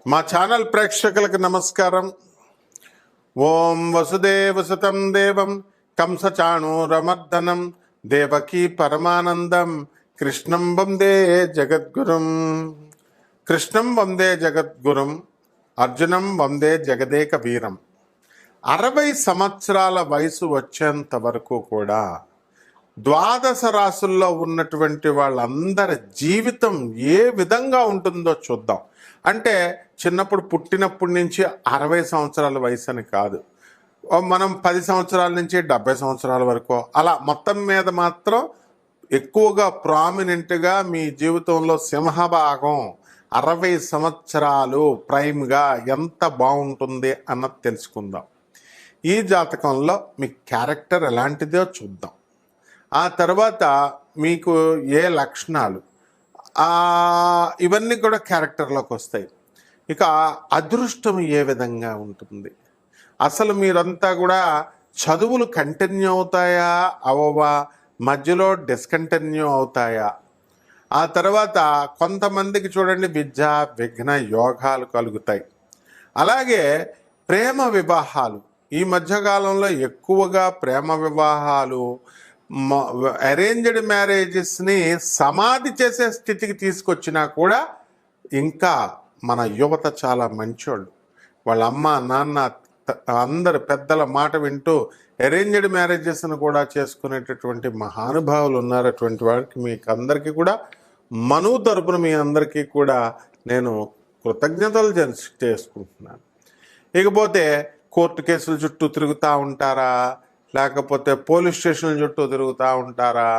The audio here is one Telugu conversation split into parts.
మా ఛానల్ ప్రేక్షకులకు నమస్కారం. ఓం వసుదేవసుతం దేవం కంసచాణూరమర్దనం దేవకీ పరమానందం కృష్ణం వందే జగద్గురుం. కృష్ణం వందే జగద్గురుం, అర్జునం వందే జగదేక వీరం. 60 సంవత్సరాల వయసు వచ్చేంత వరకు కూడా ద్వాదశ రాసుల్లో ఉన్నటువంటి వాళ్ళందరి జీవితం ఏ విధంగా ఉంటుందో చూద్దాం. అంటే చిన్నప్పుడు పుట్టినప్పటి నుంచి 60 సంవత్సరాల వయసు అని కాదు, మనం 10 సంవత్సరాల నుంచి 70 సంవత్సరాల వరకు అలా మొత్తం మీద మాత్రం ఎక్కువగా ప్రామినెంట్గా మీ జీవితంలో సింహభాగం 60 సంవత్సరాలు ప్రైమ్గా ఎంత బాగుంటుంది అన్నది తెలుసుకుందాం. ఈ జాతకంలో మీ క్యారెక్టర్ ఎలాంటిదో చూద్దాం. ఆ తర్వాత మీకు ఏ లక్షణాలు ఇవన్నీ కూడా క్యారెక్టర్లోకి వస్తాయి. ఇక అదృష్టం ఏ విధంగా ఉంటుంది, అసలు మీరంతా కూడా చదువులు కంటిన్యూ అవుతాయా అవవా, మధ్యలో డిస్కంటిన్యూ అవుతాయా, ఆ తర్వాత కొంతమందికి చూడండి విద్య విఘ్న యోగాలు కలుగుతాయి. అలాగే ప్రేమ వివాహాలు, ఈ మధ్యకాలంలో ఎక్కువగా ప్రేమ వివాహాలు అరేంజ్డ్ మ్యారేజెస్ని సమాధి చేసే స్థితికి తీసుకొచ్చినా కూడా ఇంకా మన యువత చాలా మంచోళ్ళు. వాళ్ళ అమ్మ నాన్న అందరు పెద్దల మాట వింటూ అరేంజ్డ్ మ్యారేజెస్ను కూడా చేసుకునేటటువంటి మహానుభావులు ఉన్నారు. అటువంటి వారికి మీకు అందరికీ కూడా మనువు తరపున మీ అందరికీ కూడా నేను కృతజ్ఞతలు చేసుకుంటున్నాను. ఇకపోతే కోర్టు కేసుల చుట్టూ తిరుగుతూ ఉంటారా, లేకపోతే పోలీస్ స్టేషన్ల చుట్టూ తిరుగుతూ ఉంటారా,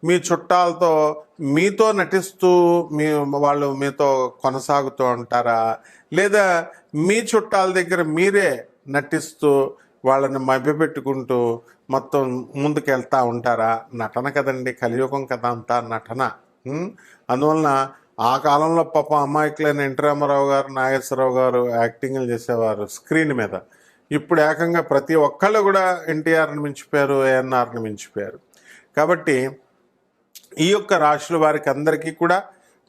మీ చుట్టాలతో మీతో నటిస్తూ వాళ్ళు మీతో కొనసాగుతూ ఉంటారా, లేదా మీ చుట్టాల దగ్గర మీరే నటిస్తూ వాళ్ళని మభ్యపెట్టుకుంటూ మొత్తం ముందుకెళ్తూ ఉంటారా? నటన కదండి, కలియుగం కదా అంతా నటన. అందువలన ఆ కాలంలో పాప అమాయకులైన ఎన్టీ రామారావు గారు, నాగేశ్వరరావు గారు యాక్టింగ్లు చేసేవారు స్క్రీన్ మీద. ఇప్పుడు ఏకంగా ప్రతి ఒక్కళ్ళు కూడా ఎన్టీఆర్ని మించిపోయారు, ఏఎన్ఆర్ని మించిపోయారు. కాబట్టి ఈ యొక్క రాశుల వారికి అందరికీ కూడా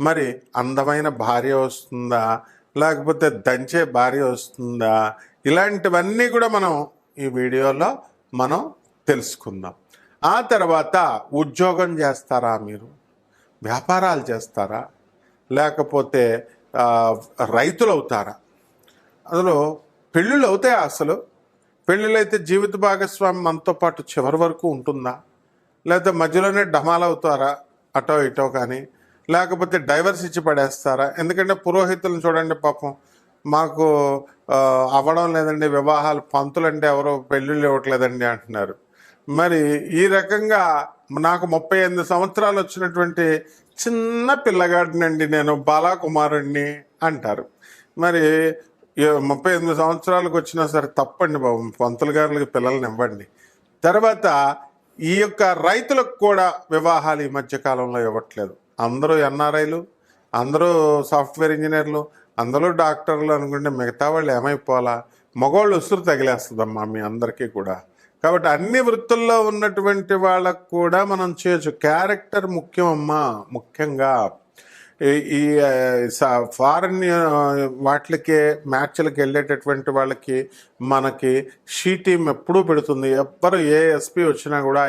మరి అందమైన భార్య వస్తుందా, లేకపోతే దంచే భార్య వస్తుందా, ఇలాంటివన్నీ కూడా మనం ఈ వీడియోలో మనం తెలుసుకుందాం. ఆ తర్వాత ఉద్యోగం చేస్తారా, మీరు వ్యాపారాలు చేస్తారా, లేకపోతే రైతులు అవుతారా, అందులో పెళ్ళిళ్ళు అవుతాయా, అసలు పెళ్ళిళ్ళు అయితే జీవిత భాగస్వామి మనతో పాటు చివరి వరకు ఉంటుందా, లేకపోతే మధ్యలోనే డమాలు అవుతారా అటో ఇటో కానీ, లేకపోతే డైవర్స్ ఇచ్చి పడేస్తారా? ఎందుకంటే పురోహితులను చూడండి, పాపం మాకు అవ్వడం లేదండి వివాహాలు, పంతులంటే ఎవరో పెళ్ళిళ్ళు ఇవ్వట్లేదండి అంటున్నారు. మరి ఈ రకంగా నాకు 38 సంవత్సరాలు వచ్చినటువంటి చిన్న పిల్లగాడినండి నేను, బాలాకుమారుణ్ణి అంటారు. మరి 38 సంవత్సరాలకు వచ్చినా సరే తప్పండి బాబు, పంతులు గారులకి పిల్లల్ని ఇవ్వండి. తర్వాత ఈ యొక్క రైతులకు కూడా వివాహాలు ఈ మధ్యకాలంలో ఇవ్వట్లేదు. అందరూ ఎన్ఆర్ఐలు, అందరూ సాఫ్ట్వేర్ ఇంజనీర్లు, అందరూ డాక్టర్లు అనుకుంటే మిగతా వాళ్ళు ఏమైపోవాలా? మగవాళ్ళు ఉసురు తగిలేస్తుందమ్మా మీ అందరికీ కూడా. కాబట్టి అన్ని వృత్తుల్లో ఉన్నటువంటి వాళ్ళకు కూడా మనం చేయొచ్చు. క్యారెక్టర్ ముఖ్యం అమ్మా. ముఖ్యంగా ఈ ఫారెన్ వాటికి మ్యాచ్లకు వెళ్ళేటటువంటి వాళ్ళకి మనకి షీ టీం ఎప్పుడూ పెడుతుంది. ఎవ్వరు ఏ ఎస్పీ వచ్చినా కూడా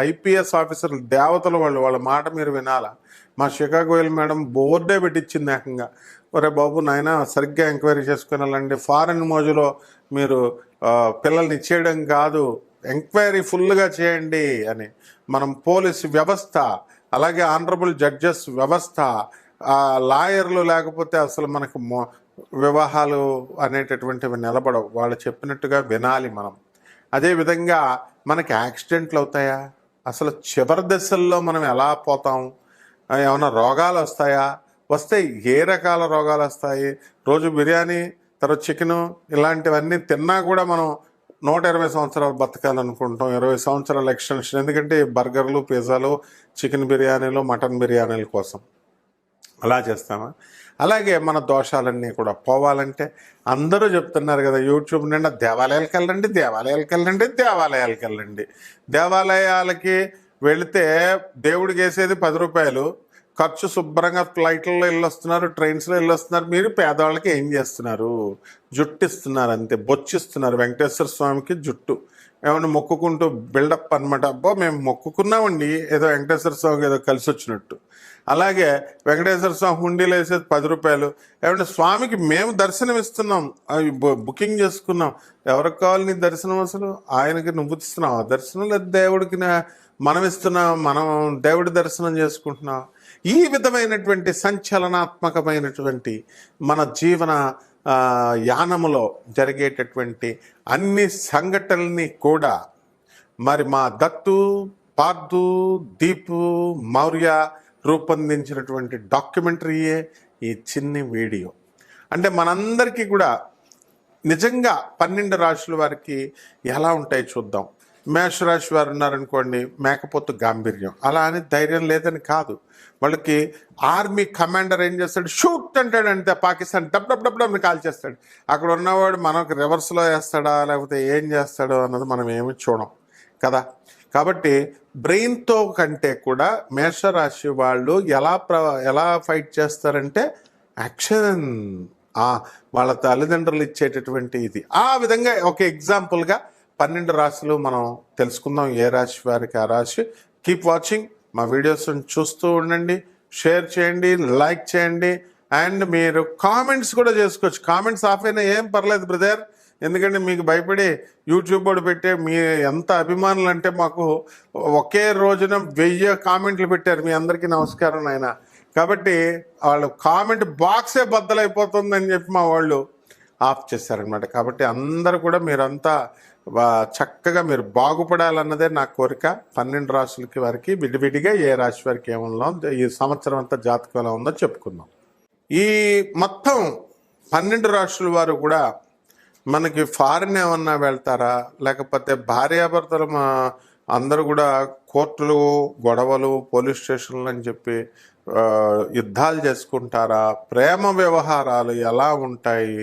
ఐపీఎస్ ఆఫీసర్లు దేవతలు వాళ్ళ మాట మీరు వినాలా. మా షికాగోయల్ మేడం బోర్డే పెట్టించింది ఏకంగా, ఒరే బాబు నాయన సరిగ్గా ఎంక్వైరీ చేసుకుని వెళ్ళండి, ఫారెన్ మోజులో మీరు పిల్లల్ని ఇచ్చేయడం కాదు, ఎంక్వైరీ ఫుల్గా చేయండి అని. మనం పోలీస్ వ్యవస్థ, అలాగే ఆనరబుల్ జడ్జెస్ వ్యవస్థ, లాయర్లు లేకపోతే అసలు మనకు వివాహాలు అనేటటువంటివి నిలబడవు. వాళ్ళు చెప్పినట్టుగా వినాలి మనం. అదేవిధంగా మనకి యాక్సిడెంట్లు అవుతాయా, అసలు చివరి దశల్లో మనం ఎలా పోతాం, ఏమైనా రోగాలు వస్తాయా, వస్తే ఏ రకాల రోగాలు వస్తాయి? రోజు బిర్యానీ తర్వాత చికెను ఇలాంటివన్నీ తిన్నా కూడా మనం 120 సంవత్సరాలు బతకాలనుకుంటాం, 20 సంవత్సరాల ఎక్స్టెన్షన్. ఎందుకంటే బర్గర్లు, పిజ్జాలు, చికెన్ బిర్యానీలు, మటన్ బిర్యానీల కోసం అలా చేస్తామా? అలాగే మన దోషాలన్నీ కూడా పోవాలంటే అందరూ చెప్తున్నారు కదా యూట్యూబ్ నిండా, దేవాలయాలకు వెళ్ళండి, దేవాలయాలకు వెళ్ళండి, దేవాలయాలకు వెళ్ళండి. దేవాలయాలకి వెళితే దేవుడికి వేసేది 10 రూపాయలు, ఖర్చు శుభ్రంగా ఫ్లైట్లలో వెళ్ళొస్తున్నారు, ట్రైన్స్లో వెళ్ళొస్తున్నారు. మీరు పేదవాళ్ళకి ఏం చేస్తున్నారు? జుట్టు ఇస్తున్నారు, అంతే, బొచ్చిస్తున్నారు. వెంకటేశ్వర స్వామికి జుట్టు ఏమన్నా మొక్కుకుంటూ బిల్డప్ అనమాట. అబ్బో మేము మొక్కుకున్నామండి, ఏదో వెంకటేశ్వర స్వామికి ఏదో కలిసి వచ్చినట్టు. అలాగే వెంకటేశ్వర స్వామి హుండీలో వేసేది 10 రూపాయలు. ఏమంటే స్వామికి మేము దర్శనం ఇస్తున్నాం, అవి బుకింగ్ చేసుకున్నాం. ఎవరికి కావాలి నీ దర్శనం? అసలు ఆయనకి నువ్వు ఇస్తున్నావు దర్శనం, లేదా దేవుడికి మనం ఇస్తున్నాం, మనం దేవుడి దర్శనం చేసుకుంటున్నాం. ఈ విధమైనటువంటి సంచలనాత్మకమైనటువంటి మన జీవన యానములో జరిగేటటువంటి అన్ని సంఘటనల్ని కూడా మరి మా దత్తు, పార్థు, దీపు, మౌర్య రూపొందించినటువంటి డాక్యుమెంటరీయే ఈ చిన్ని వీడియో. అంటే మనందరికీ కూడా నిజంగా 12 రాశుల వారికి ఎలా ఉంటాయి చూద్దాం. మేషరాశి వారు ఉన్నారనుకోండి, మేకపోతు గాంభీర్యం, అలా అని ధైర్యం లేదని కాదు. వాళ్ళకి ఆర్మీ కమాండర్ ఏం చేస్తాడు, షూట్ అంటాడు, అంతే, పాకిస్తాన్ డబ్ డబ్ డబ్ డబ్ని కాల్ చేస్తాడు. అక్కడ ఉన్నవాడు మనకు రివర్స్లో వేస్తాడా లేకపోతే ఏం చేస్తాడో అన్నది మనం ఏమి చూడం కదా. కాబట్టి బ్రెయిన్తో కంటే కూడా మేషరాశి వాళ్ళు ఎలా ఫైట్ చేస్తారంటే యాక్షన్, వాళ్ళ తల్లిదండ్రులు ఇచ్చేటటువంటి ఇది. ఆ విధంగా ఒక ఎగ్జాంపుల్గా 12 రాశులు మనం తెలుసుకుందాం. ఏ రాశి వారికి ఆ రాశి. కీప్ వాచింగ్ మా వీడియోస్ చూస్తూ ఉండండి, షేర్ చేయండి, లైక్ చేయండి, అండ్ మీరు కామెంట్స్ కూడా చేసుకోవచ్చు. కామెంట్స్ ఆఫ్ అయినా ఏం పర్లేదు బ్రదర్, ఎందుకంటే మీకు భయపడి యూట్యూబ్ వాడు పెట్టే మీ ఎంత అభిమానులు అంటే మాకు ఒకే రోజున 1000 కామెంట్లు పెట్టారు. మీ అందరికీ నమస్కారం నాయన. కాబట్టి వాళ్ళు కామెంట్ బాక్సే బద్దలైపోతుందని చెప్పి మా వాళ్ళు ఆఫ్ చేశారనమాట. కాబట్టి అందరూ కూడా మీరంతా చక్కగా మీరు బాగుపడాలన్నదే నా కోరిక. 12 రాశులకి వారికి విడివిడిగా ఏ రాశి వారికి ఏమన్నా ఈ సంవత్సరం అంతా జాతకం ఎలా ఉందో చెప్పుకుందాం. ఈ మొత్తం 12 రాశుల వారు కూడా మనకి ఫారిన్ ఏమన్నా వెళ్తారా, లేకపోతే భార్యాభర్తలు అందరూ కూడా కోర్టులు, గొడవలు, పోలీస్ స్టేషన్లు అని చెప్పి యుద్ధాలు చేసుకుంటారా, ప్రేమ వ్యవహారాలు ఎలా ఉంటాయి,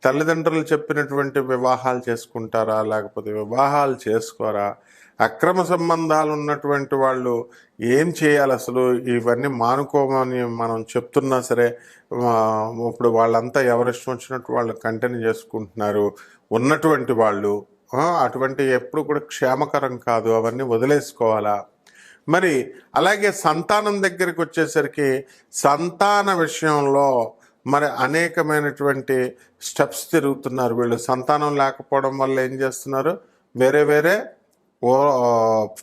తల్లిదండ్రులు చెప్పినటువంటి వివాహాలు చేసుకుంటారా, లేకపోతే వివాహాలు చేసుకోరా, అక్రమ సంబంధాలు ఉన్నటువంటి వాళ్ళు ఏం చేయాలి అసలు, ఇవన్నీ మానుకోమని మనం చెప్తున్నా సరే ఇప్పుడు వాళ్ళంతా ఎవరిష్టం వచ్చినట్టు వాళ్ళు కంటిన్యూ చేసుకుంటున్నారు ఉన్నటువంటి వాళ్ళు. అటువంటి ఎప్పుడు కూడా క్షేమకరం కాదు, అవన్నీ వదిలేసుకోవాలా. మరి అలాగే సంతానం దగ్గరికి వచ్చేసరికి సంతాన విషయంలో మరి అనేకమైనటువంటి స్టెప్స్ తిరుగుతున్నారు వీళ్ళు. సంతానం లేకపోవడం వల్ల ఏం చేస్తున్నారు, వేరే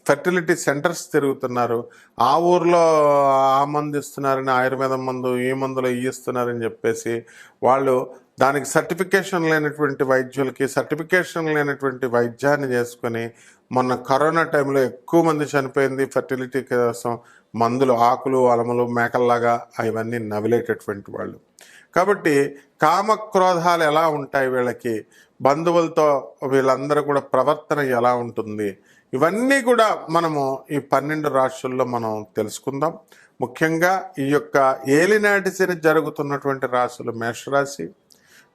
ఫెర్టిలిటీ సెంటర్స్ తిరుగుతున్నారు. ఆ ఊర్లో ఆ మందు ఇస్తున్నారని, ఆయుర్వేదం మందు, ఈ మందులో ఇస్తున్నారని చెప్పేసి వాళ్ళు దానికి సర్టిఫికేషన్ లేనటువంటి వైద్యులకి సర్టిఫికేషన్ లేనటువంటి వైద్యాన్ని చేసుకొని మొన్న కరోనా టైంలో ఎక్కువ మంది చనిపోయింది ఫెర్టిలిటీ కోసం. మందులు, ఆకులు, అలములు, మేకల్లాగా అవన్నీ నవిలేటటువంటి వాళ్ళు. కాబట్టి కామక్రోధాలు ఎలా ఉంటాయి వీళ్ళకి, బంధువులతో వీళ్ళందరూ కూడా ప్రవర్తన ఎలా ఉంటుంది, ఇవన్నీ కూడా మనము ఈ 12 రాశుల్లో మనం తెలుసుకుందాం. ముఖ్యంగా ఈ యొక్క ఏలినాటి శని జరుగుతున్నటువంటి రాశులు మేషరాశి,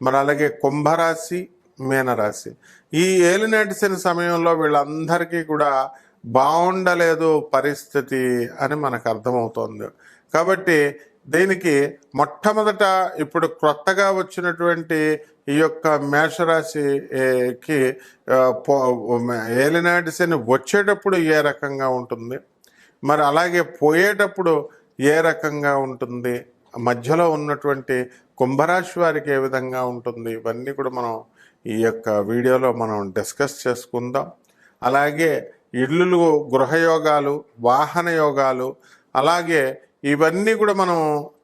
మరి అలాగే కుంభరాశి, మీనరాశి. ఈ ఏలినాటి శని సమయంలో వీళ్ళందరికీ కూడా బాగుండలేదు పరిస్థితి అని మనకు అర్థమవుతోంది. కాబట్టి దీనికి మొట్టమొదట ఇప్పుడు కొత్తగా వచ్చినటువంటి ఈ యొక్క మేషరాశికి ఏలినాటి శని వచ్చేటప్పుడు ఏ రకంగా ఉంటుంది, మరి అలాగే పోయేటప్పుడు ఏ రకంగా ఉంటుంది, మధ్యలో ఉన్నటువంటి కుంభరాశి వారికి ఏ విధంగా ఉంటుంది, ఇవన్నీ కూడా మనం ఈ యొక్క వీడియోలో మనం డిస్కస్ చేసుకుందాం. అలాగే ఇళ్ళు, గృహయోగాలు, వాహన యోగాలు, అలాగే ఇవన్నీ కూడా మనం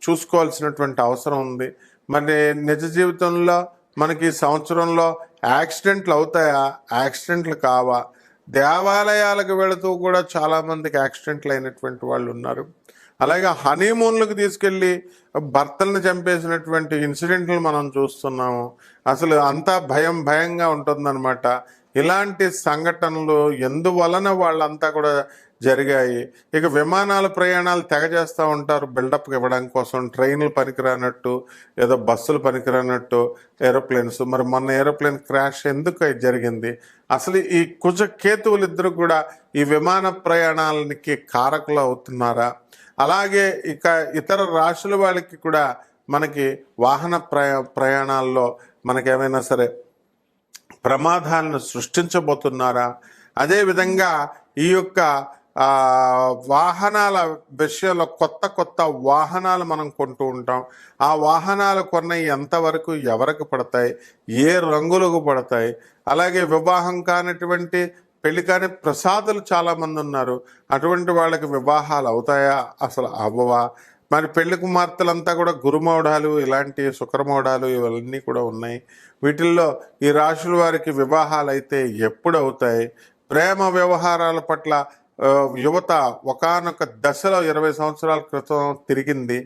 చూసుకోవాల్సినటువంటి అవసరం ఉంది. మరి నిజ జీవితంలో మనకి సంవత్సరంలో యాక్సిడెంట్లు అవుతాయా, యాక్సిడెంట్లు కావా, దేవాలయాలకు వెళుతూ కూడా చాలామందికి యాక్సిడెంట్లు అయినటువంటి వాళ్ళు ఉన్నారు. అలాగే హనీమూన్లకు తీసుకెళ్ళి భర్తలను చంపేసినటువంటి ఇన్సిడెంట్లు మనం చూస్తున్నాము. అసలు అంతా భయంగా ఉంటుందన్నమాట. ఇలాంటి సంఘటనలు ఎందువలన వాళ్ళంతా కూడా జరిగాయి. ఇక విమానాల ప్రయాణాలు తెగ చేస్తూ ఉంటారు బిల్డప్ ఇవ్వడం కోసం. ట్రైన్లు పనికిరానట్టు, ఏదో బస్సులు పనికిరానట్టు ఏరోప్లేన్స్. మరి మొన్న ఏరోప్లేన్ క్రాష్ ఎందుకు జరిగింది? అసలు ఈ కుజ కేతువులు ఇద్దరు కూడా ఈ విమాన ప్రయాణాలకి కారకులు అవుతున్నారా? అలాగే ఇక ఇతర రాశుల వాళ్ళకి కూడా మనకి వాహన ప్రయాణాల్లో మనకేమైనా సరే ప్రమాదాలను సృష్టించబోతున్నారా? అదేవిధంగా ఈ యొక్క వాహనాల విషయంలో కొత్త కొత్త వాహనాలు మనం కొంటూ ఉంటాం. ఆ వాహనాలు కొన్న ఎంతవరకు ఎవరికి పడతాయి, ఏ రంగులకు పడతాయి? అలాగే వివాహం కానిటువంటి పెళ్లి కాని ప్రసాదులు చాలామంది ఉన్నారు. అటువంటి వాళ్ళకి వివాహాలు అవుతాయా, అసలు అవ్వవా? మరి పెళ్లి కుమార్తెలంతా కూడా గురుమౌఢాలు, ఇలాంటి శుక్రమౌఢాలు ఇవన్నీ కూడా ఉన్నాయి. వీటిల్లో ఈ రాశుల వారికి వివాహాలు అయితే ఎప్పుడు అవుతాయి? ప్రేమ వ్యవహారాల పట్ల యువత ఒకానొక దశలో 20 సంవత్సరాల క్రితం తిరిగింది.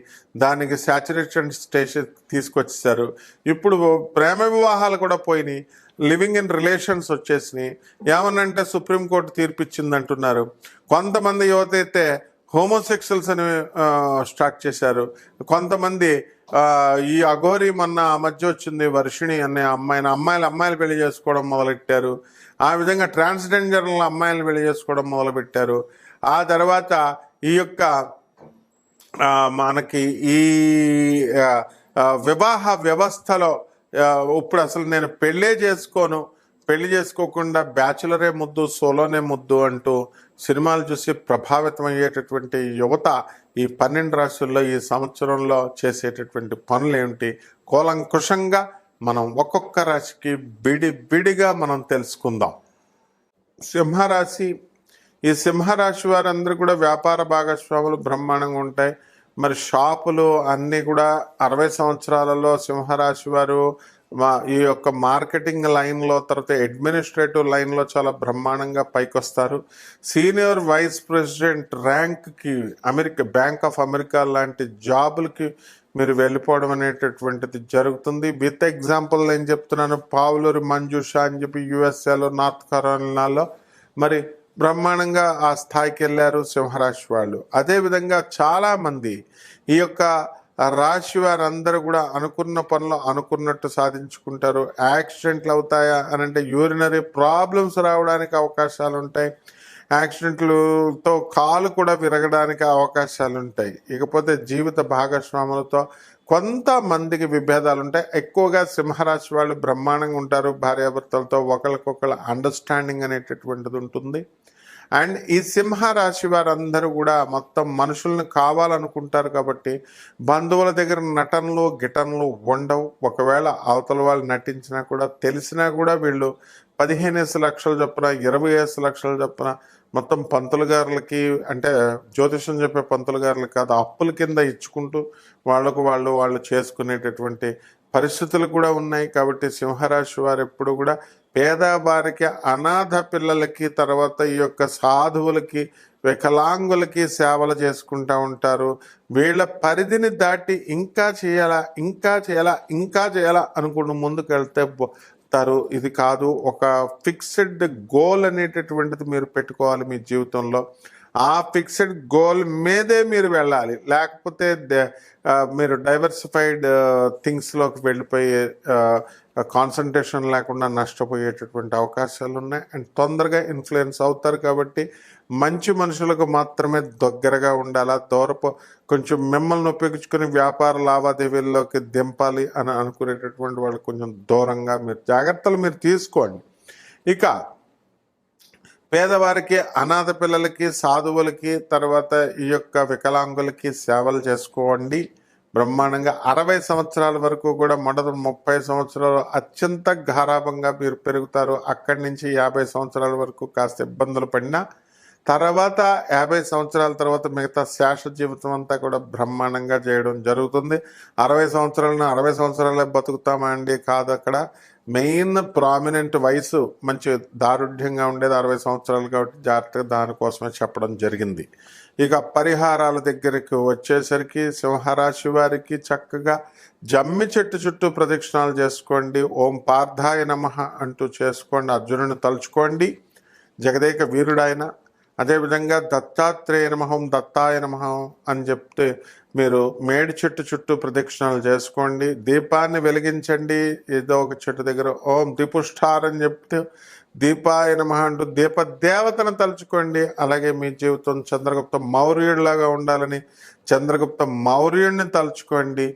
దానికి సాచురేషన్ స్టేషన్ తీసుకొచ్చేసారు. ఇప్పుడు ప్రేమ వివాహాలు కూడా పోయినాయి, లివింగ్ ఇన్ రిలేషన్స్ వచ్చేసినాయి. ఏమనంటే సుప్రీంకోర్టు తీర్పిచ్చింది అంటున్నారు. కొంతమంది యువత అయితే హోమోసెక్షువల్స్ అని స్టార్ట్ చేశారు. కొంతమంది ఈ అఘోరి మొన్న మధ్య వచ్చింది వర్షిణి అనే అమ్మాయిలు పెళ్లి చేసుకోవడం మొదలెట్టారు. ఆ విధంగా ట్రాన్స్జెండర్ల అమ్మాయిలను పెళ్లి చేసుకోవడం మొదలుపెట్టారు. ఆ తర్వాత ఈ యొక్క మనకి ఈ వివాహ వ్యవస్థలో ఇప్పుడు అసలు నేను పెళ్లి చేసుకోకుండా బ్యాచులరే ముద్దు, సోలోనే ముద్దు అంటూ సినిమాలు చూసి ప్రభావితం అయ్యేటటువంటి యువత ఈ 12 రాశుల్లో ఈ సంవత్సరంలో చేసేటటువంటి పనులు ఏమిటి, కూలంకుషంగా మనం ఒక్కొక్క రాశికి విడిగా మనం తెలుసుకుందాం. సింహరాశి. ఈ సింహరాశి వారందరూ కూడా వ్యాపార భాగస్వాములు బ్రహ్మాండంగా ఉంటాయి. మరి షాపులు అన్నీ కూడా 60 సంవత్సరాలలో సింహరాశి వారు ఈ యొక్క మార్కెటింగ్ లైన్లో, తర్వాత అడ్మినిస్ట్రేటివ్ లైన్లో చాలా బ్రహ్మాండంగా పైకొస్తారు. సీనియర్ వైస్ ప్రెసిడెంట్ ర్యాంక్కి బ్యాంక్ ఆఫ్ అమెరికా లాంటి జాబులకి మీరు వెళ్ళిపోవడం అనేటటువంటిది జరుగుతుంది. విత్ ఎగ్జాంపుల్ నేను చెప్తున్నాను, పావులూరి మంజుషా అని చెప్పి యుఎస్ఏలో, నార్త్ కరోలినాలో మరి బ్రహ్మాండంగా ఆ స్థాయికి వెళ్ళారు సింహరాశి వాళ్ళు. అదేవిధంగా చాలామంది ఈ యొక్క రాశి వారందరూ కూడా అనుకున్న పనులు అనుకున్నట్టు సాధించుకుంటారు. యాక్సిడెంట్లు అవుతాయా అని అంటే యూరినరీ ప్రాబ్లమ్స్ రావడానికి అవకాశాలు ఉంటాయి. యాక్సిడెంట్లతో కాలు కూడా విరగడానికి అవకాశాలు ఉంటాయి. ఇకపోతే జీవిత భాగస్వాములతో కొంతమందికి విభేదాలు ఉంటాయి. ఎక్కువగా సింహరాశి వాళ్ళు బ్రహ్మాండంగా ఉంటారు. భార్యాభర్తలతో ఒకరికొకరు అండర్స్టాండింగ్ అనేటటువంటిది ఉంటుంది. అండ్ ఈ సింహరాశి వారందరూ కూడా మొత్తం మనుషులను కావాలనుకుంటారు కాబట్టి బంధువుల దగ్గర నటనలు గిటనలు ఉండవు. ఒకవేళ అవతల వాళ్ళు నటించినా కూడా తెలిసినా కూడా వీళ్ళు 15 లక్షలు చొప్పున 20 లక్షలు చొప్పున మొత్తం పంతులు గారులకి, అంటే జ్యోతిషం చెప్పే పంతులు గారులకి కాదు, అప్పుల కింద ఇచ్చుకుంటూ వాళ్ళు చేసుకునేటటువంటి పరిస్థితులు కూడా ఉన్నాయి. కాబట్టి సింహరాశి వారు ఎప్పుడు కూడా పేదవారికి, అనాథ పిల్లలకి, తర్వాత ఈ యొక్క సాధువులకి, వికలాంగులకి సేవలు చేసుకుంటూ ఉంటారు. వీళ్ళ పరిధిని దాటి ఇంకా చేయాలా అనుకుంటూ ముందుకు వెళ్తే ఇది కాదు. ఒక ఫిక్స్డ్ గోల్ అనేటటువంటిది మీరు పెట్టుకోవాలి మీ జీవితంలో. ఆ ఫిక్స్డ్ గోల్ మీదే మీరు వెళ్ళాలి. లేకపోతే మీరు డైవర్సిఫైడ్ థింగ్స్లోకి వెళ్ళిపోయే కాన్సన్ట్రేషన్ లేకుండా నష్టపోయేటటువంటి అవకాశాలు ఉన్నాయి. అండ్ తొందరగా ఇన్ఫ్లుయెన్స్ అవుతారు. కాబట్టి మంచి మనుషులకు మాత్రమే దగ్గరగా ఉండాలా. కొంచెం మిమ్మల్ని ఉపయోగించుకుని వ్యాపార లావాదేవీల్లోకి దింపాలి అని అనుకునేటటువంటి వాళ్ళు కొంచెం దూరంగా జాగ్రత్తలు మీరు తీసుకోండి. ఇక పేదవారికి, అనాథ పిల్లలకి, సాధువులకి, తర్వాత ఈ యొక్క వికలాంగులకి సేవలు చేసుకోండి బ్రహ్మాండంగా. 60 సంవత్సరాల వరకు కూడా మొదటి 30 సంవత్సరాలు అత్యంత గారాభంగా మీరు పెరుగుతారు. అక్కడి నుంచి 50 సంవత్సరాల వరకు కాస్త ఇబ్బందులు పడినా తర్వాత 50 సంవత్సరాల తర్వాత మిగతా శాశ్వత జీవితం అంతా కూడా బ్రహ్మాండంగా చేయడం జరుగుతుంది. 60 సంవత్సరాలే బతుకుతామా అండి? కాదు. అక్కడ మెయిన్ ప్రామినెంట్ వయసు మంచి దారుఢ్యంగా ఉండేది 60 సంవత్సరాలు కాబట్టి జాగ్రత్తగా దానికోసమే చెప్పడం జరిగింది. ఇక పరిహారాల దగ్గరికి వచ్చేసరికి సింహరాశి వారికి చక్కగా జమ్మి చెట్టు చుట్టూ ప్రదక్షిణాలు చేసుకోండి. ఓం పార్థాయ నమః అంటూ చేసుకోండి. అర్జునుని తలుచుకోండి. జగదేక వీరుడాయన అదేవిధంగా దత్తాత్రేయ నమః, దత్తాయ నమః అని చెప్తే మీరు మేడి చెట్టు చుట్టూ ప్రదక్షిణాలు చేసుకోండి. దీపాన్ని వెలిగించండి. ఏదో ఒక చెట్టు దగ్గర ఓం దీపుష్ఠార్ అని చెప్తే దీపాయ నమః అంటూ దీప దేవతను తలుచుకోండి. అలాగే మీ జీవితం చంద్రగుప్త మౌర్యుడిలాగా ఉండాలని చంద్రగుప్త మౌర్యుడిని తలుచుకోండి.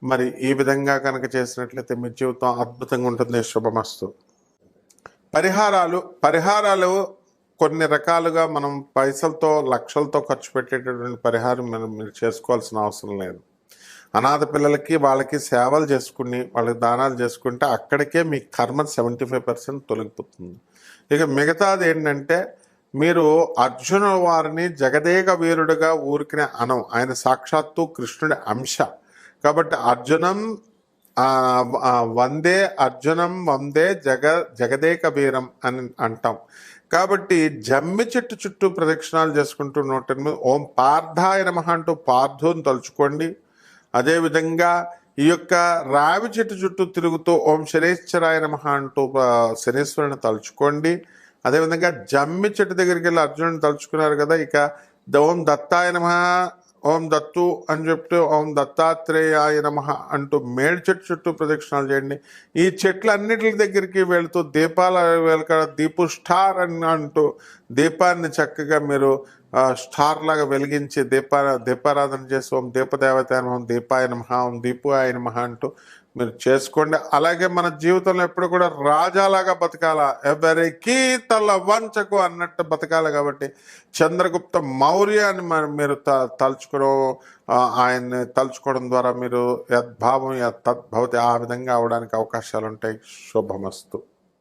మరి ఈ విధంగా కనుక చేసినట్లయితే మీ జీవితం అద్భుతంగా ఉంటుంది. శుభమస్తు. పరిహారాలు కొన్ని రకాలుగా మనం పైసలతో లక్షలతో ఖర్చు పెట్టేటటువంటి పరిహారం మీరు చేసుకోవాల్సిన అవసరం లేదు. అనాథ పిల్లలకి వాళ్ళకి సేవలు చేసుకుని వాళ్ళకి దానాలు చేసుకుంటే అక్కడికే మీ కర్మ 75% తొలగిపోతుంది. ఇక మిగతాది ఏంటంటే మీరు అర్జున వారిని జగదేక వీరుడుగా ఊరికినే అనం. ఆయన సాక్షాత్తు కృష్ణుడి అంశ కాబట్టి వందే జగదేక వీరం అని అంటాం. కాబట్టి జమ్మి చెట్టు చుట్టూ ప్రదక్షిణాలు చేసుకుంటూ 108 ఓం పార్థాయ నమః అంటూ పార్థుని తలుచుకోండి. అదేవిధంగా ఈ యొక్క రావి చెట్టు చుట్టూ తిరుగుతూ ఓం శనేశ్వరాయ నమః అంటూ శనేశ్వరుని తలుచుకోండి. అదేవిధంగా జమ్మి చెట్టు దగ్గరికి వెళ్ళి అర్జునుని తలుచుకున్నారు కదా, ఇక ఓం దత్తాయ నమః, ఓం దత్తు అని చెప్తూ ఓం దత్తాత్రేయాయ నమః అంటూ మేడి చెట్టు చుట్టూ ప్రదక్షిణాలు చేయండి. ఈ చెట్లన్నిటి దగ్గరికి వెళుతూ దీపాల వెలక దీపు స్టార్ అని అంటూ దీపాన్ని చక్కగా మీరు స్టార్ లాగా వెలిగించి దీపారాధన చేసి ఓం దీపదేవతాయ నమః, దీపాయ నమః, ఓం దీపాయ నమః అంటూ మీరు చేసుకోండి. అలాగే మన జీవితంలో ఎప్పుడు కూడా రాజాలాగా బతకాల, ఎవరికి తల వంచకు అన్నట్టు బతకాలి. కాబట్టి చంద్రగుప్త మౌర్యాన్ని మీరు తలుచుకోవడం, ఆయన్ని తలుచుకోవడం ద్వారా మీరు యద్భావం తద్భవతి ఆ విధంగా అవడానికి అవకాశాలు ఉంటాయి. శుభమస్తు.